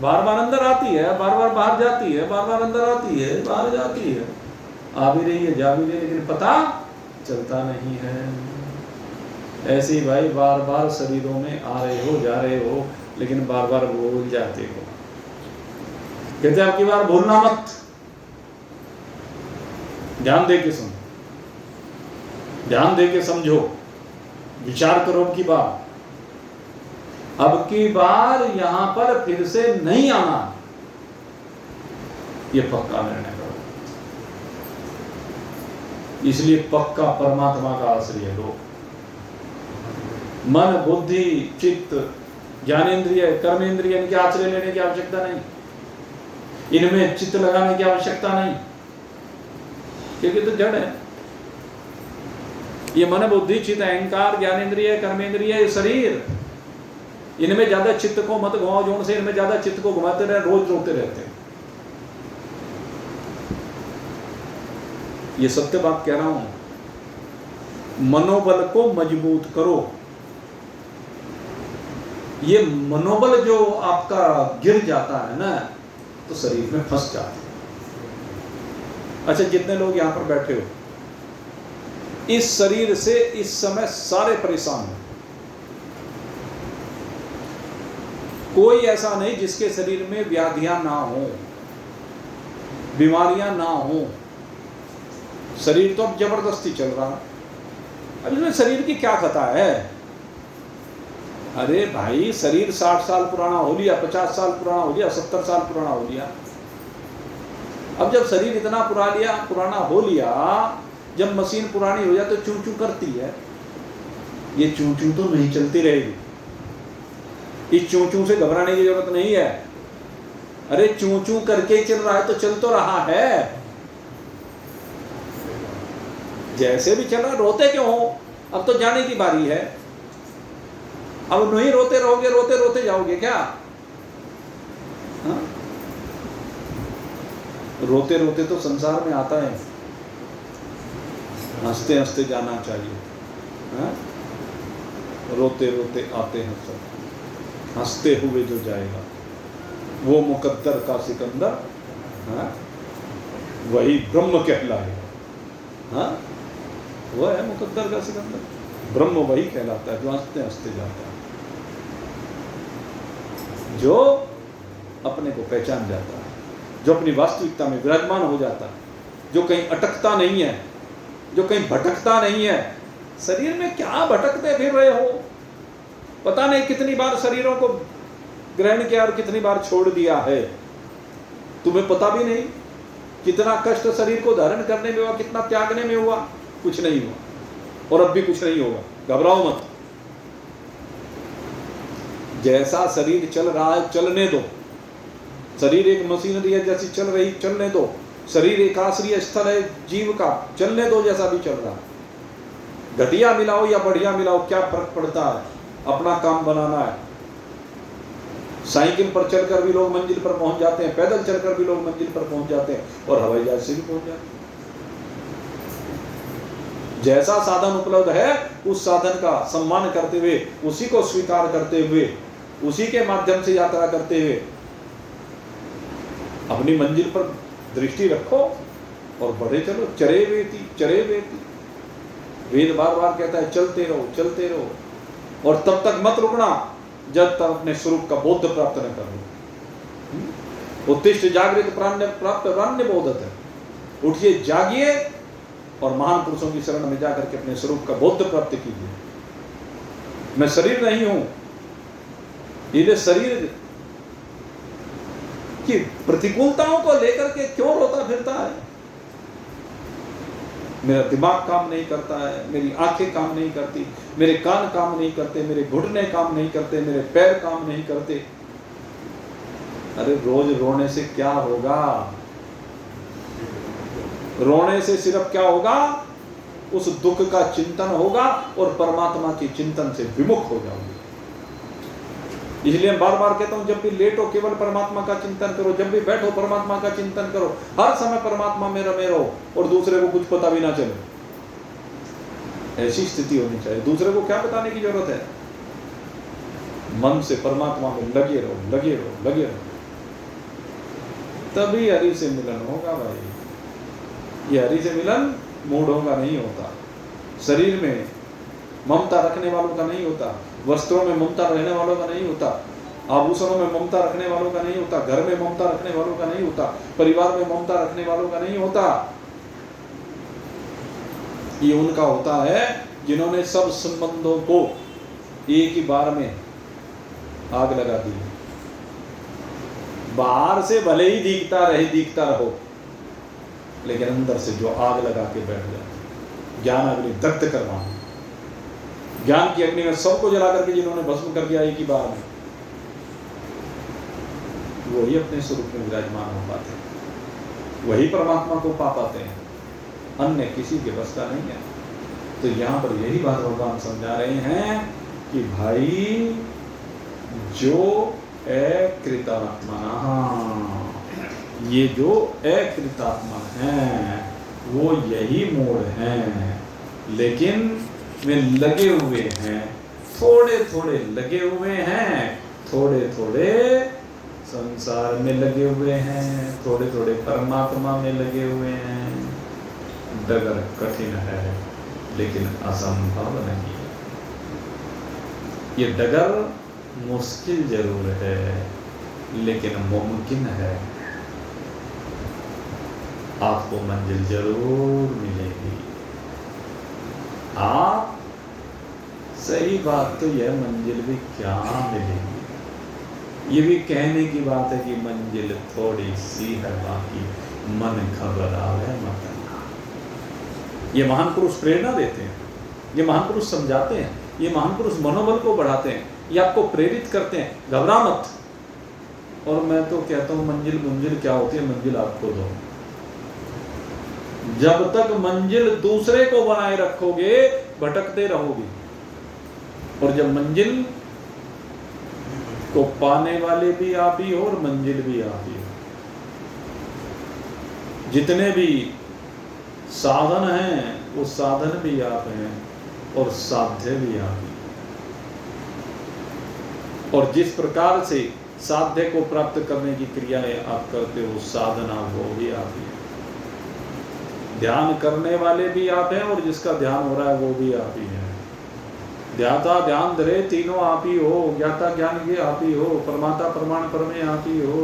बार बार अंदर आती है, बार बार बाहर जाती है, बार बार अंदर आती है, बाहर जाती है, आ भी रही है, जा भी रही है, लेकिन पता चलता नहीं है। ऐसे ही भाई बार बार शरीरों में आ रहे हो, जा रहे हो, लेकिन बार बार भूल जाते हो। कहते हैं आपकी बार भूलना मत, ध्यान दे के सुनो, ध्यान दे के समझो, विचार करो अब की बार। अब की बार यहां पर फिर से नहीं आना, ये पक्का निर्णय करो। इसलिए पक्का परमात्मा का आश्रय लो। मन, बुद्धि, चित्त, ज्ञानेंद्रिय, कर्मेंद्रिय, इनके आश्रय लेने की आवश्यकता नहीं, इनमें चित्त लगाने की आवश्यकता नहीं, क्योंकि तो जड़ है। ये मन, बुद्धि, चित्त, अहंकार, ज्ञानेंद्रिय, कर्मेंद्रिय, ये शरीर, इनमें ज्यादा चित्त को मत घुमाओ। जोन से इनमें ज्यादा चित्त को घुमाते रहे, रोज रोते रहते हैं। ये सत्य बात कह रहा हूं। मनोबल को मजबूत करो। ये मनोबल जो आपका गिर जाता है ना, तो शरीर में फंस जाते हैं। अच्छा, जितने लोग यहां पर बैठे हो, इस शरीर से इस समय सारे परेशान हो। कोई ऐसा नहीं जिसके शरीर में व्याधियां ना हो, बीमारियां ना हो। शरीर तो अब जबरदस्ती चल रहा है। अब इसमें शरीर की क्या कथा है? अरे भाई, शरीर 60 साल पुराना हो लिया, 50 साल पुराना हो लिया, 70 साल पुराना हो लिया। अब जब शरीर इतना पुराना हो लिया, जब मशीन पुरानी हो जाए तो चू चू करती है। ये चू चू तो नहीं चलती रहेगी। इस चू चू से घबराने की जरूरत नहीं है। अरे चू चू करके चल रहा है तो चल तो रहा है, जैसे भी चल रहा है। रोते क्यों हो? अब तो जाने की बारी है। अब नहीं रोते रहोगे, रोते रोते जाओगे क्या? हा? रोते रोते तो संसार में आता है, हंसते हंसते जाना चाहिए। हा? रोते रोते आते हैं सब, हंसते हुए जो जाएगा वो मुकद्दर का सिकंदर, हा? वही ब्रह्म कहलाएगा। हा? वह है मुकद्दर का सिकंदर, ब्रह्म वही कहलाता है जो हंसते हंसते जाता है, जो अपने को पहचान जाता है, जो अपनी वास्तविकता में विराजमान हो जाता है, जो कहीं अटकता नहीं है, जो कहीं भटकता नहीं है। शरीर में क्या भटकते फिर रहे हो? पता नहीं कितनी बार शरीरों को ग्रहण किया और कितनी बार छोड़ दिया है, तुम्हें पता भी नहीं। कितना कष्ट शरीर को धारण करने में हुआ, कितना त्यागने में हुआ, कुछ नहीं हुआ और अब भी कुछ नहीं होगा। घबराओ मत। जैसा शरीर चल रहा है चलने दो। शरीर एक मशीनरी है, जैसी चल रही चलने दो। शरीर एक आश्रय स्थल है जीव का, चलने दो जैसा भी चल रहा है। घटिया मिलाओ या बढ़िया मिलाओ, क्या फर्क पड़ता है? अपना काम बनाना है। साइकिल पर चलकर भी लोग मंजिल पर पहुंच जाते हैं, पैदल चलकर भी लोग मंजिल पर पहुंच जाते हैं, और हवाई जहाज से भी पहुंच जाते हैं। जैसा साधन उपलब्ध है उस साधन का सम्मान करते हुए, उसी को स्वीकार करते हुए, उसी के माध्यम से यात्रा करते हुए अपनी मंजिल पर दृष्टि रखो और बढ़े चलो। चरे वेति, चरे वेति। वेद बार बार कहता है चलते रहो, चलते रहो, और तब तक मत रुकना जब तक अपने स्वरूप का बोध प्राप्त न कर लो। उत्तिष्ठ जागृत प्राप्त प्राण्य बोधत है। उठिए, जागिए और महान पुरुषों की शरण में जाकर के अपने स्वरूप का बोध प्राप्त कीजिए। मैं शरीर नहीं हूं, ये शरीर की प्रतिकूलताओं को लेकर के क्यों रोता फिरता है? मेरा दिमाग काम नहीं करता है, मेरी आंखें काम नहीं करती, मेरे कान काम नहीं करते, मेरे घुटने काम नहीं करते, मेरे पैर काम नहीं करते। अरे रोज रोने से क्या होगा? रोने से सिर्फ क्या होगा? उस दुख का चिंतन होगा और परमात्मा के चिंतन से विमुख हो जाओगे। इसलिए मैं बार बार कहता हूं, जब भी लेटो केवल परमात्मा का चिंतन करो, जब भी बैठो परमात्मा का चिंतन करो, हर समय परमात्मा में रमे रहो और दूसरे को कुछ पता भी ना चले। ऐसी स्थिति होनी चाहिए। दूसरे को क्या बताने की जरूरत है? मन से परमात्मा में लगे रहो, लगे रहो, लगे रहो, तभी हरि से मिलन होगा भाई। ये हरि से मिलन मूढ़ों का नहीं होता, शरीर में ममता रखने वालों का नहीं होता, वस्त्रों में ममता रहने वालों का नहीं होता, आभूषणों में ममता रखने वालों का नहीं होता, घर में ममता रखने वालों का नहीं होता, परिवार में ममता रखने वालों का नहीं होता। ये उनका होता है जिन्होंने सब संबंधों को एक ही बार में आग लगा दी। बाहर से भले ही दिखता रहो, लेकिन अंदर से जो आग लगा के बैठ जाए, ज्ञान अग्नि दग्ध करवाना, ज्ञान की अग्नि में सबको जला करके जिन्होंने भस्म कर दिया एक ही बार में, वही अपने स्वरूप में विराजमान हो पाते हैं, वही परमात्मा को पा पाते हैं, अन्य किसी के बस का नहीं है। तो यहाँ पर यही बात भगवान समझा रहे हैं कि भाई जो अकृतात्मा, ये जो अकृतात्मा हैं वो यही मूढ़ हैं, लेकिन वे लगे हुए हैं, थोड़े थोड़े लगे हुए हैं, थोड़े थोड़े संसार में लगे हुए हैं, थोड़े थोड़े परमात्मा में लगे हुए हैं। डगर कठिन है लेकिन असंभव नहीं। ये डगर मुश्किल जरूर है लेकिन मुमकिन है। आपको मंजिल जरूर मिलेगी। आप सही बात तो यह मंजिल भी क्या मिलेगी। ये भी कहने की बात है कि मंजिल थोड़ी सी है, बाकी मन घबरावे मत। ये महान पुरुष प्रेरणा देते हैं, ये महान पुरुष समझाते हैं, ये महान पुरुष मनोबल को बढ़ाते हैं, ये आपको प्रेरित करते हैं, घबरा मत। और मैं तो कहता हूँ मंजिल क्या होती है? मंजिल आपको दो। जब तक मंजिल दूसरे को बनाए रखोगे भटकते रहोगे, और जब मंजिल को पाने वाले भी आप ही हो और मंजिल भी आप ही हो। जितने भी साधन हैं वो साधन भी आप हैं और साध्य भी आप ही। और जिस प्रकार से साध्य को प्राप्त करने की क्रियाएं आप करते हो, साधना वो भी आप ही। ध्यान करने वाले भी आप हैं और जिसका ध्यान हो रहा है वो भी आप ही है। ध्याता ध्यान धरे तीनों आप ही हो, ज्ञाता ज्ञान ये आप ही हो, परमाता प्रमाण परमे आप ही हो।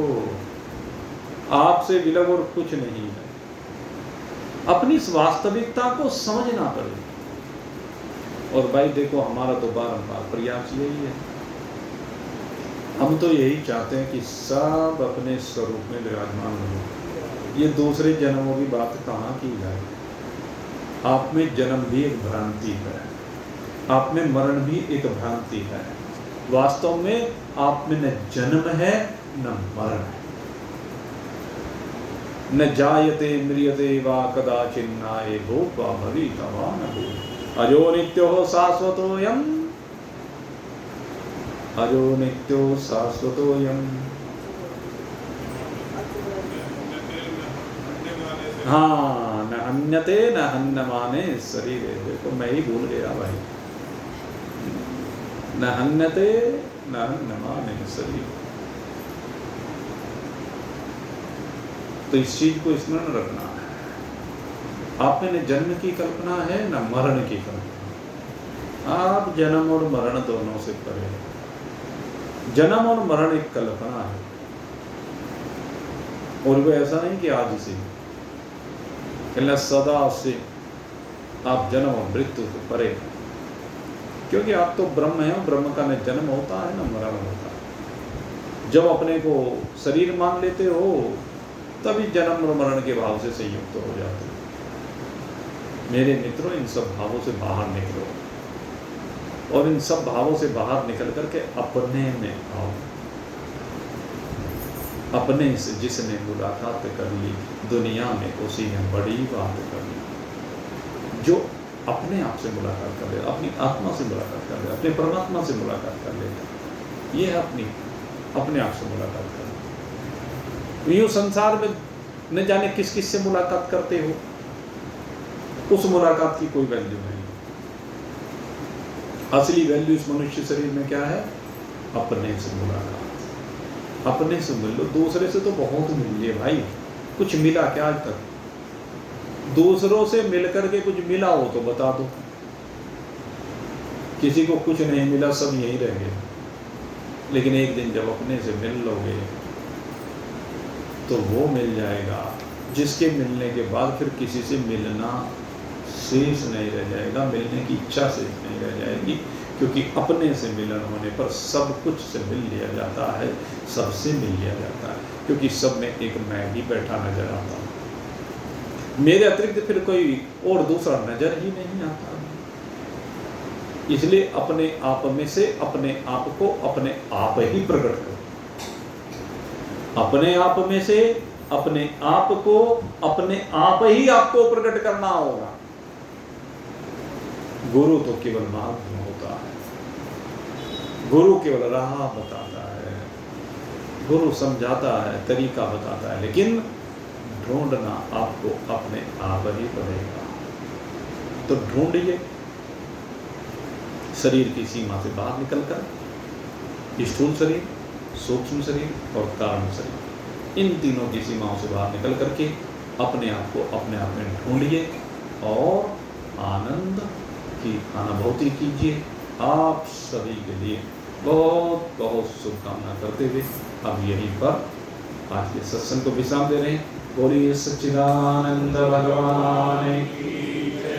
आपसे विलग और कुछ नहीं है। अपनी इस वास्तविकता को समझना पड़ेगा। और भाई देखो, हमारा तो बारंबार प्रयास यही है। हम तो यही चाहते हैं कि सब अपने स्वरूप में विराजमान हो। ये दूसरे जन्मों की बात कहाँ की जाए। आप में जन्म भी एक भ्रांति है, आप में मरण भी एक भ्रांति है। वास्तव में आप में न जन्म है न मरण है। न जायते म्रियते वा कदाचिन्नाय भूत्वा भविता वा न भूत्। अजो नित्यो शाश्वतोऽयम्, अजो नित्यो शाश्वतोऽयम्। हाँ, न हन्यते न हन्यमाने शरीरे। देखो मैं ही भूल गया भाई। न हन्यते न हन्यमाने शरीरे। तो इस चीज को स्मरण रखना है। आप में न जन्म की कल्पना है न मरण की कल्पना। आप जन्म और मरण दोनों से परे। जन्म और मरण एक कल्पना है, और वो ऐसा नहीं कि आज से, सदा से आप जन्म और मृत्यु से परे। क्योंकि आप तो ब्रह्म हैं, ब्रह्म का न जन्म होता है न मरण होता है। जब अपने को शरीर मान लेते हो तभी जन्म और मरण के भाव से संयुक्त हो जाते हो। मेरे मित्रों, इन सब भावों से बाहर निकलो और इन सब भावों से बाहर निकल करके अपने में आओ। अपने से जिसने मुलाकात कर ली दुनिया में, उसी ने बड़ी बात कर ली। जो अपने आप से मुलाकात कर ले, अपनी आत्मा से मुलाकात कर ले, अपने परमात्मा से मुलाकात कर लेता, ये है अपने आप से मुलाकात करना। यूँ संसार में न जाने किस किस से मुलाकात करते हो, उस मुलाकात की कोई वैल्यू नहीं। असली वैल्यू इस मनुष्य शरीर में क्या है? अपने से मुलाकात। अपने से मिल लो, दूसरे से तो बहुत मिल लिए भाई, कुछ मिला क्या आज तक? दूसरों से मिलकर के कुछ मिला हो तो बता दो। किसी को कुछ नहीं मिला, सब यहीं रह गए। लेकिन एक दिन जब अपने से मिल लोगे तो वो मिल जाएगा जिसके मिलने के बाद फिर किसी से मिलना शेष नहीं रह जाएगा, मिलने की इच्छा शेष नहीं रह जाएगी। क्योंकि अपने से मिलन होने पर सब कुछ से मिल लिया जाता है, सबसे मिल लिया जाता है। क्योंकि सब में एक मैं ही बैठा नजर आता हूँ, मेरे अतिरिक्त फिर कोई और दूसरा नजर ही नहीं आता। इसलिए अपने आप में से अपने आप को अपने आप ही प्रकट करो। अपने आप में से अपने आप को अपने आप ही आपको प्रकट करना होगा। गुरु तो केवल मार्ग होता है, गुरु केवल राह बताता है, गुरु समझाता है, तरीका बताता है, लेकिन ढूंढना आपको अपने आप ही पड़ेगा। तो ढूंढिए शरीर की सीमा से बाहर निकलकर, स्थूल शरीर, सूक्ष्म शरीर और कारण शरीर, इन तीनों की सीमाओं से बाहर निकल करके अपने आप को अपने आप में ढूंढिए और आनंद की अनुभूति कीजिए। आप सभी के लिए बहुत बहुत शुभकामना करते हुए अब यहीं पर आज के सत्संग को विश्राम दे रहे हैं। बोलिए सच्चिदानंद भगवान की।